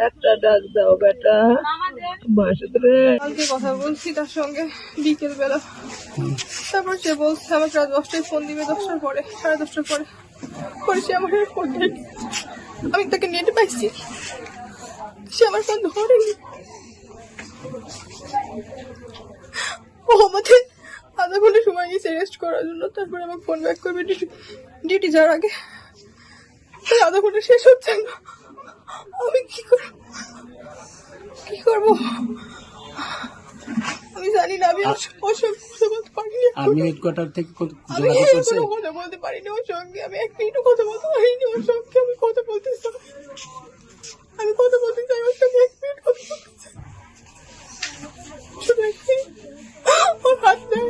একটা ডাক দাও বেটা। কালকে কথা বলছি তার সঙ্গে বিকেল বেলা, তারপর সে বলছে আমাকে রাত 10টায় ফোন দিবে, 10টার পরে, 10:30টার পরে। পরে সে আমার ফোন ধরে, আমি তাকে নেটে পাইছি, সে আমার ফোন ধরেনি। ও আমাকে আধা ঘন্টা সময় নিয়েছে রেস্ট করার জন্য, তারপরে আমাকে ফোন ব্যাক করবে ডিউটি যাওয়ার আগে। আধা ঘন্টা শেষ হচ্ছে না, আমি কি করবো আমি জানি না। আমি ওর সঙ্গে কথা বলতে পারিনি, আর্মি হেডকোয়ার্টার থেকে আমি কথা বলতে পারিনি ওর সঙ্গে, আমি এক মিনিটও কথা বলতে পারিনি ওর সঙ্গে। আমি কথা বলতে চাই ওর সঙ্গে, এক মিনিট কথা বলতে চাই, শুধু এক মিনিট। ওর হাত দেয়।